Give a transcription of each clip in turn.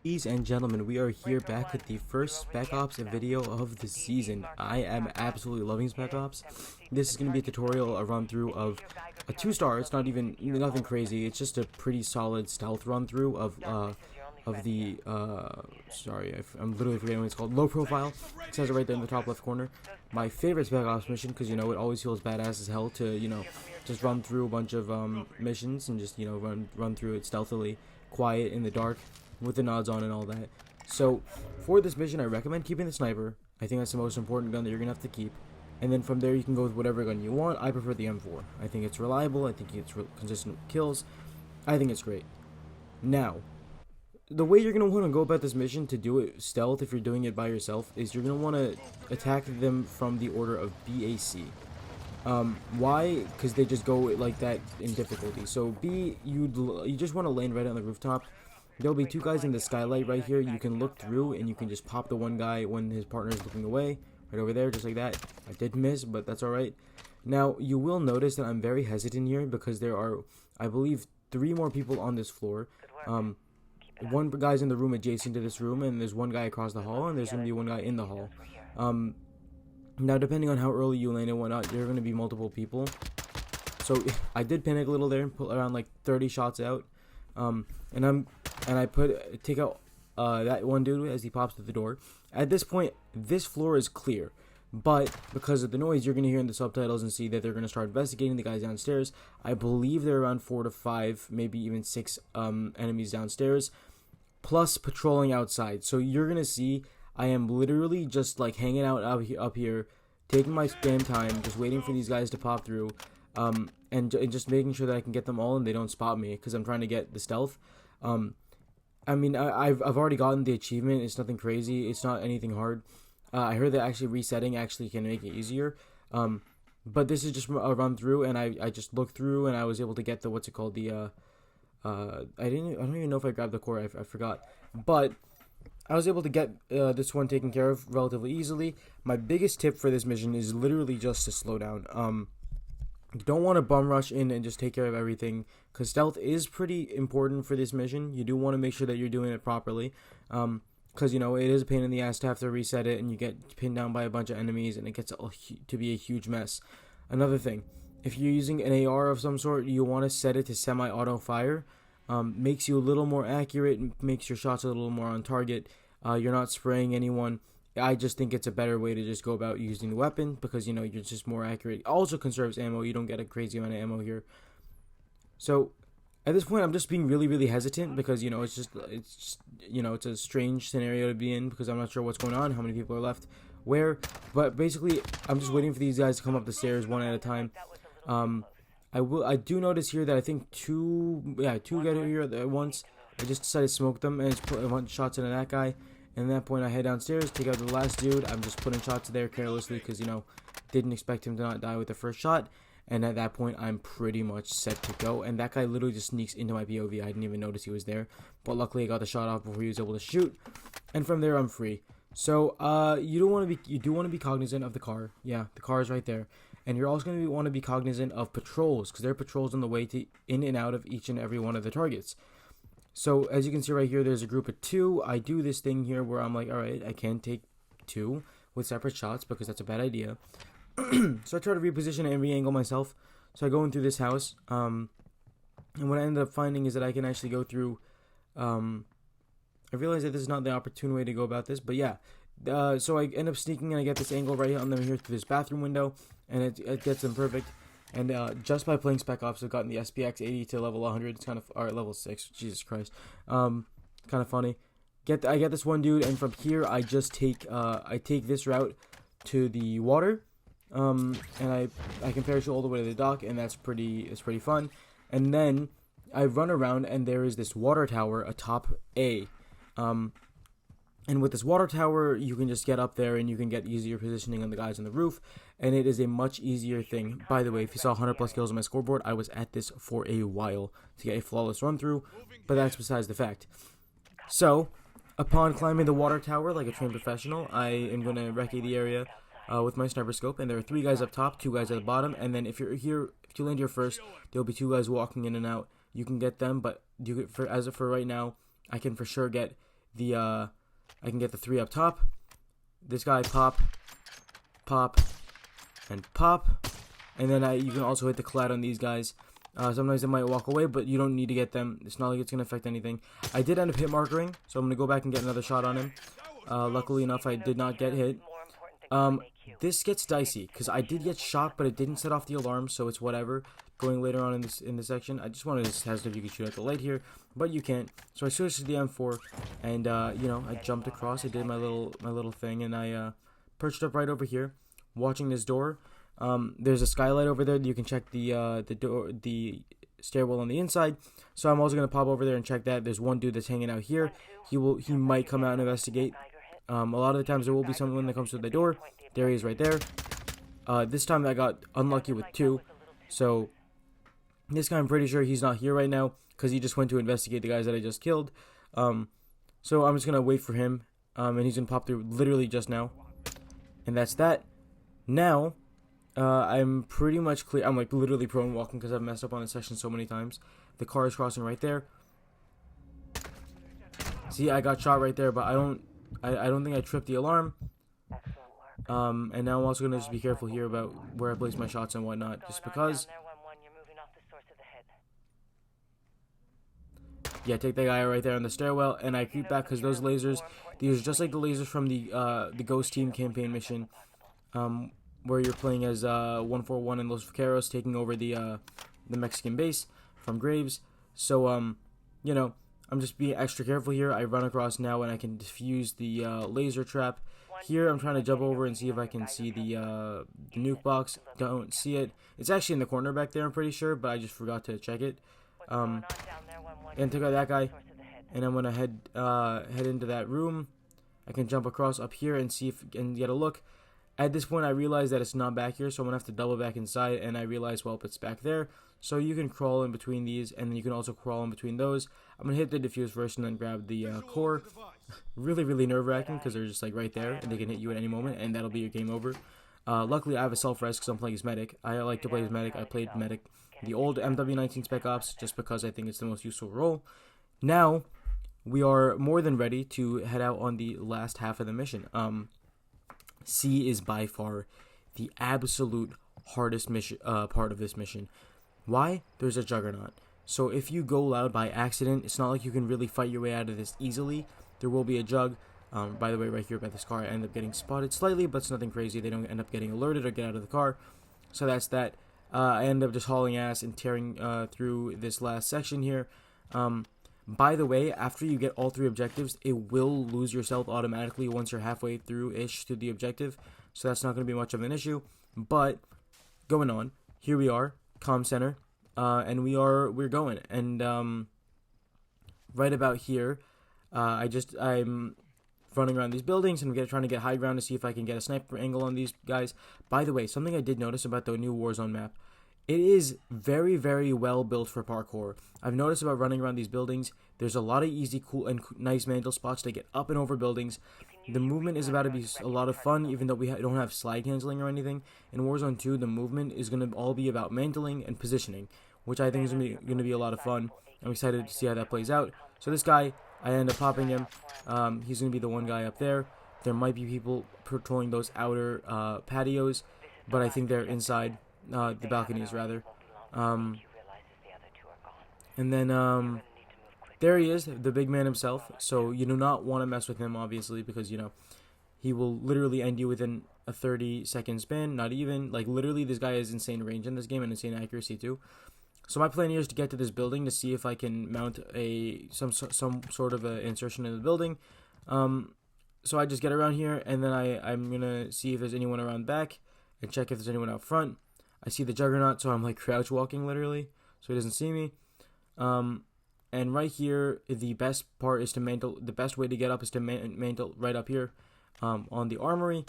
Ladies and gentlemen, we are here back with the first Spec Ops video of the season. I am absolutely loving Spec Ops. This is going to be a tutorial, a run through of a 2-star. It's not even nothing crazy. It's just a pretty solid stealth run through of the sorry, I'm literally forgetting what it's called. Low profile. It says it right there in the top left corner. My favorite Spec Ops mission, because it always feels badass as hell to just run through a bunch of missions and just run through it stealthily, quiet in the dark, with the nods on and all that. So for this mission, I recommend keeping the sniper. I think that's the most important gun that you're gonna have to keep, and then from there you can go with whatever gun you want. I prefer the M4. I think it's reliable. I think it's consistent with kills. I think it's great. Now, the way you're gonna want to go about this mission to do it stealth, if you're doing it by yourself, is you're gonna want to attack them from the order of BAC. Why? Because they just go like that in difficulty. So B, you just want to land right on the rooftop. There'll be two guys in the skylight right here. You can look through and you can just pop the one guy when his partner is looking away, right over there, just like that. I did miss, but that's alright. Now, you will notice that I'm very hesitant here because there are, I believe, 3 more people on this floor. One guy's in the room adjacent to this room, and there's one guy across the hall, and there's going to be one guy in the hall. Now, depending on how early you land and whatnot, there are going to be multiple people. So, I did panic a little there and put around like 30 shots out. And I take out that one dude as he pops through the door. At this point, this floor is clear, but because of the noise, you're gonna hear in the subtitles and see that they're gonna start investigating the guys downstairs. I believe there are around 4 to 5, maybe even 6 enemies downstairs, plus patrolling outside. So you're gonna see I am literally just like hanging out up here, taking my damn time, just waiting for these guys to pop through. And just making sure that I can get them all and they don't spot me, because I'm trying to get the stealth. I mean, I've already gotten the achievement. It's nothing crazy. It's not anything hard. I heard that actually resetting actually can make it easier. But this is just a run through, and I just looked through and I was able to get the I don't even know if I grabbed the core. I forgot, but I was able to get this one taken care of relatively easily. My biggest tip for this mission is literally just to slow down. You don't want to bum rush in and just take care of everything, because stealth is pretty important for this mission. You do want to make sure that you're doing it properly, because it is a pain in the ass to have to reset it, and you get pinned down by a bunch of enemies, and it gets to be a huge mess. Another thing, if you're using an AR of some sort, you want to set it to semi-auto fire. Makes you a little more accurate, makes your shots a little more on target. You're not spraying anyone. I just think it's a better way to just go about using the weapon, because you're just more accurate. Also conserves ammo. You don't get a crazy amount of ammo here. So at this point, I'm just being really hesitant, because it's a strange scenario to be in, because I'm not sure what's going on, how many people are left, where. But basically, I'm just waiting for these guys to come up the stairs one at a time. I do notice here that I think two get here at once. I just decided to smoke them and just put a bunch of shots into that guy. And at that point, I head downstairs, take out the last dude. I'm just putting shots there carelessly because, didn't expect him to not die with the first shot. And at that point, I'm pretty much set to go. And that guy literally just sneaks into my POV. I didn't even notice he was there. But luckily, I got the shot off before he was able to shoot. And from there, I'm free. So, you do want to be cognizant of the car. Yeah, the car is right there. And you're also going to want to be cognizant of patrols, because there are patrols on the way to in and out of each and every one of the targets. So, as you can see right here, there's a group of 2. I do this thing here where I'm like, alright, I can't take 2 with separate shots because that's a bad idea. So I try to reposition and re-angle myself. So I go in through this house. And what I ended up finding is that I can actually go through... I realize that this is not the opportune way to go about this, but yeah. So I end up sneaking and I get this angle right on them here through this bathroom window. And it gets them perfect. And just by playing Spec Ops, I've gotten the SPX 80 to level 100. It's kind of, or level 6. Jesus Christ. Kind of funny. I get this one dude, and from here I just take this route to the water, and I can parachute all the way to the dock, and it's pretty fun. And then I run around, and there is this water tower atop A. And with this water tower, you can just get up there and you can get easier positioning on the guys on the roof. And it is a much easier thing. By the way, if you saw 100 plus kills on my scoreboard, I was at this for a while to get a flawless run through. But that's besides the fact. So, upon climbing the water tower like a trained professional, I am going to recce the area with my sniper scope. And there are 3 guys up top, 2 guys at the bottom. And then if you land here first, there'll be 2 guys walking in and out. You can get them, but as of for right now, I can for sure get the I can get the 3 up top. This guy pop, pop, and pop, and then you can also hit the collat on these guys. Sometimes they might walk away, but you don't need to get them. It's not like it's gonna affect anything. I did end up hit markering, so I'm gonna go back and get another shot on him. Luckily enough, I did not get hit. This gets dicey because I did get shot, but it didn't set off the alarm, so it's whatever. Going later on in this section, I just wanted to test if you could shoot at the light here, but you can't. So I switched to the M4, and you know, I jumped across. I did my little thing, and I perched up right over here, watching this door. There's a skylight over there that you can check the stairwell on the inside. So I'm also gonna pop over there and check that. There's one dude that's hanging out here. He might come out and investigate. A lot of the times there will be someone that comes to the door. There he is right there. This time I got unlucky with 2. So this guy, I'm pretty sure he's not here right now because he just went to investigate the guys that I just killed. So I'm just going to wait for him. And he's going to pop through literally just now. And that's that. Now, I'm pretty much clear. I'm like literally prone walking because I've messed up on this section so many times. The car is crossing right there. See, I got shot right there, but I don't think I tripped the alarm. And now I'm also going to just be careful here about where I place my shots and whatnot, just because. Yeah, take that guy right there on the stairwell, and I creep back because those lasers, these are just like the lasers from the Ghost Team campaign mission, where you're playing as 141 and Los Vaqueros taking over the Mexican base from Graves. So you know, I'm just being extra careful here. I run across now and I can defuse the laser trap. Here I'm trying to jump over and see if I can see the nuke box. Don't see it. It's actually in the corner back there, I'm pretty sure, but I just forgot to check it. And took out that guy. And I'm gonna head into that room. I can jump across up here and see if and get a look. At this point I realize that it's not back here, so I'm gonna have to double back inside, and I realize, well, it's back there. So you can crawl in between these, and then you can also crawl in between those. I'm gonna hit the defuse first and then grab the core. Really nerve-wracking because they're just like right there and they can hit you at any moment, and that'll be your game over. Luckily I have a self-res because I'm playing as medic. I like to play as medic. I played medic the old MWII Spec Ops just because I think it's the most useful role. Now we are more than ready to head out on the last half of the mission. C is by far the absolute hardest mission part of this mission. Why? There's a juggernaut. So if you go loud by accident, it's not like you can really fight your way out of this easily. There will be a jug. By the way, right here by this car, I end up getting spotted slightly, but it's nothing crazy. They don't end up getting alerted or get out of the car. So that's that. I end up just hauling ass and tearing through this last section here. By the way, after you get all 3 objectives, it will lose yourself automatically once you're halfway through-ish to the objective. So that's not going to be much of an issue. But going on, here we are, comm center, and we're going. And right about here, I'm running around these buildings and trying to get high ground to see if I can get a sniper angle on these guys. By the way, something I did notice about the new Warzone map, it is very well built for parkour. I've noticed about running around these buildings, there's a lot of easy, cool, and nice mantle spots to get up and over buildings. The movement is about to be a lot of fun, even though we don't have slide canceling or anything. In Warzone 2, the movement is going to all be about mantling and positioning, which I think is going to be a lot of fun. I'm excited to see how that plays out. So this guy, I end up popping him. He's going to be the one guy up there. There might be people patrolling those outer patios, but I think they're inside the balconies, rather. And then there he is, the big man himself. So you do not want to mess with him, obviously, because, you know, he will literally end you within a 30-second span. Not even. Like, literally, this guy has insane range in this game and insane accuracy, too. So my plan here is to get to this building to see if I can mount some sort of a insertion in the building. So I just get around here, and then I'm going to see if there's anyone around back and check if there's anyone out front. I see the juggernaut, so I'm like crouch walking literally, so he doesn't see me. And right here, the best part is to mantle. The best way to get up is to mantle right up here on the armory.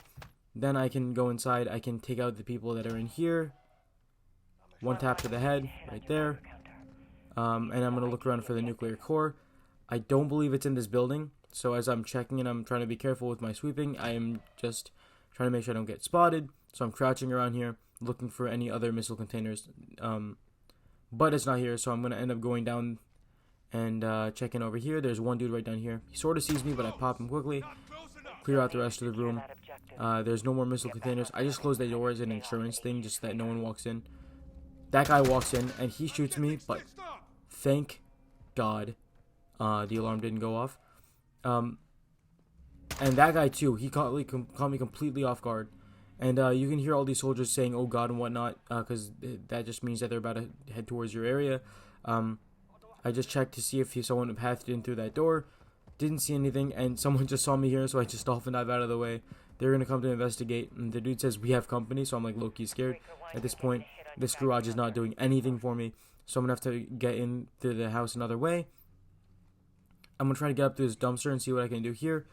Then I can go inside. I can take out the people that are in here. One tap to the head right there. And I'm going to look around for the nuclear core. I don't believe it's in this building. So as I'm checking and I'm trying to be careful with my sweeping, I am just trying to make sure I don't get spotted. So I'm crouching around here, looking for any other missile containers. But it's not here, so I'm going to end up going down and check in over here. There's one dude right down here. He sort of sees me, but I pop him quickly. Clear out the rest of the room. There's no more missile containers. I just closed the door as an insurance thing, just so that no one walks in. That guy walks in, and he shoots me, but thank God the alarm didn't go off. And that guy, too, he caught me completely off guard. And you can hear all these soldiers saying, "Oh God," and whatnot, because that just means that they're about to head towards your area. I just checked to see if someone pathed in through that door. Didn't see anything, and someone just saw me here, so I just dolphin dive out of the way. They're going to come to investigate, and the dude says we have company, so I'm like low-key scared. At this point, this garage is not doing anything for me, so I'm going to have to get into the house another way. I'm going to try to get up to this dumpster and see what I can do here,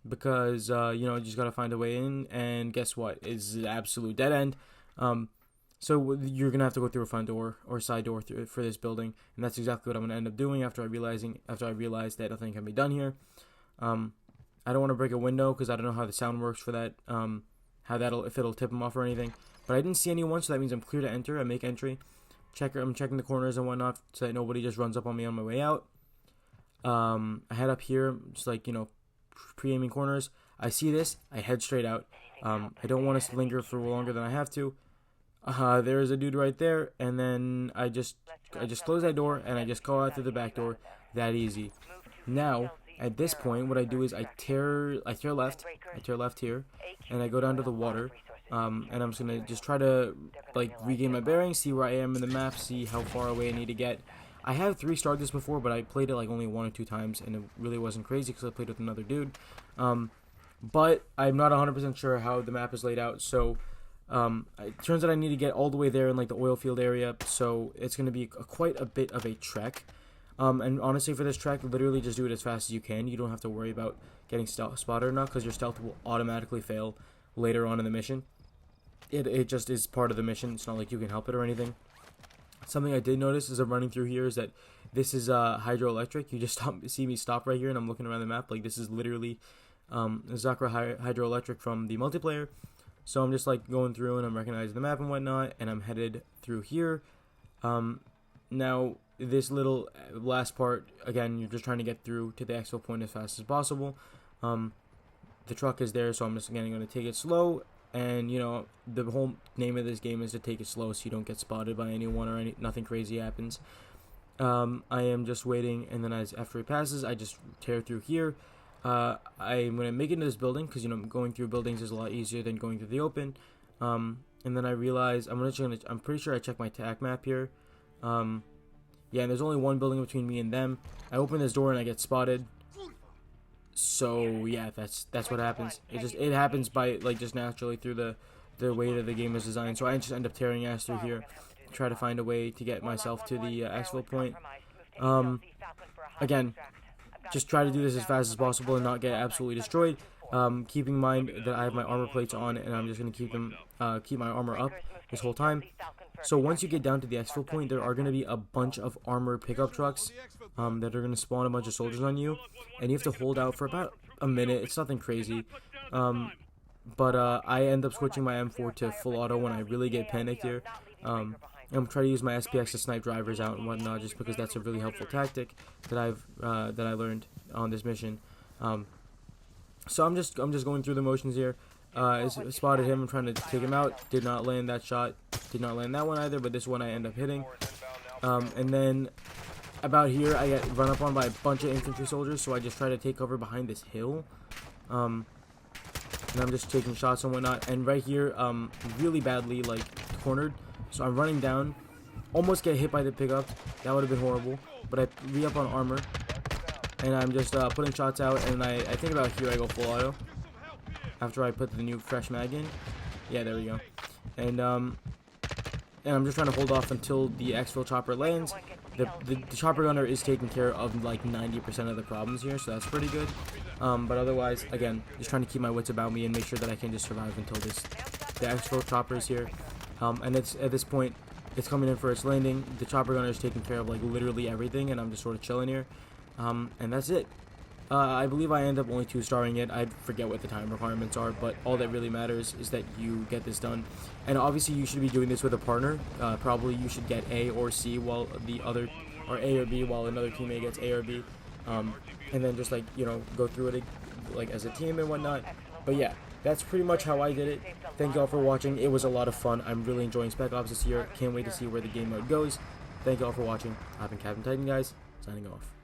because, you know, you just got to find a way in, and guess what? It's an absolute dead end. So you're going to have to go through a front door or side door for this building, and that's exactly what I'm going to end up doing after I realize that nothing can be done here. I don't want to break a window because I don't know how the sound works for that, if it'll tip them off or anything. But I didn't see anyone, so that means I'm clear to enter. I make entry. I'm checking the corners and whatnot so that nobody just runs up on me on my way out. I head up here, just like, you know, pre-aiming corners. I see this. I head straight out. I don't want to linger for longer than I have to. There's a dude right there, and then I just close that door, and I just go out through the back door. That easy. Now, at this point, what I do is I tear left here, and I go down to the water, and I'm just gonna try to like regain my bearings, see where I am in the map, see how far away I need to get. I have 3-starred this before, but I played it like only 1 or 2 times, and it really wasn't crazy because I played with another dude. But I'm not 100% sure how the map is laid out, so. It turns out I need to get all the way there in like the oil field area, so it's going to be quite a bit of a trek. And honestly, for this trek, literally just do it as fast as you can. You don't have to worry about getting spotted or not, because your stealth will automatically fail later on in the mission. It just is part of the mission. It's not like you can help it or anything. Something I did notice as I'm running through here is that this is hydroelectric. You just see me stop right here, and I'm looking around the map. Like, this is literally Zakra hydroelectric from the multiplayer. So I'm just like going through and I'm recognizing the map and whatnot, and I'm headed through here. Now this little last part, again, you're just trying to get through to the exfil point as fast as possible. The truck is there, so I'm just again going to take it slow. And you know, the whole name of this game is to take it slow so you don't get spotted by anyone or nothing crazy happens. I am just waiting, and then after it passes, I just tear through here. I'm going to make it into this building because, you know, going through buildings is a lot easier than going through the open. And then I realize I'm pretty sure I checked my TAC map here. Yeah, and there's only one building between me and them. I open this door and I get spotted. So yeah, that's what happens. It happens by like just naturally through the way that the game is designed. So I just end up tearing ass through here, try to find a way to get myself to the exfil point. Again, just try to do this as fast as possible and not get absolutely destroyed. Keeping in mind that I have my armor plates on, and I'm just going to keep my armor up this whole time. So once you get down to the exfil point, there are going to be a bunch of armored pickup trucks that are going to spawn a bunch of soldiers on you, and you have to hold out for about a minute. It's nothing crazy. But I end up switching my M4 to full auto when I really get panicked here. I'm trying to use my SPX to snipe drivers out and whatnot, just because that's a really helpful tactic that I learned on this mission. So I'm just going through the motions here. I spotted him. I'm trying to take him out. Did not land that shot. Did not land that one either. But this one I end up hitting. And then about here I get run up on by a bunch of infantry soldiers. So I just try to take cover behind this hill. And I'm just taking shots and whatnot. And right here, really badly like cornered. So I'm running down, almost get hit by the pickup. That would have been horrible. But I re-up on armor, and I'm just putting shots out. And I think about here I go full auto after I put the new fresh mag in. Yeah, there we go. And I'm just trying to hold off until the exfil chopper lands. The chopper gunner is taking care of like 90% of the problems here, so that's pretty good. But otherwise, again, just trying to keep my wits about me and make sure that I can just survive until the exfil chopper is here. And it's at this point, it's coming in for its landing. The chopper gunner is taking care of like literally everything, and I'm just sort of chilling here. And that's it. I believe I end up only 2-starring it. I forget what the time requirements are, but all that really matters is that you get this done. And obviously you should be doing this with a partner. Probably you should get A or C while the other or A or B while another teammate gets A or B, and then just like, you know, go through it like as a team and whatnot. But yeah, that's pretty much how I did it. Thank y'all for watching. It was a lot of fun. I'm really enjoying Spec Ops this year. Can't wait to see where the game mode goes. Thank y'all for watching. I've been Captain Titan, guys, signing off.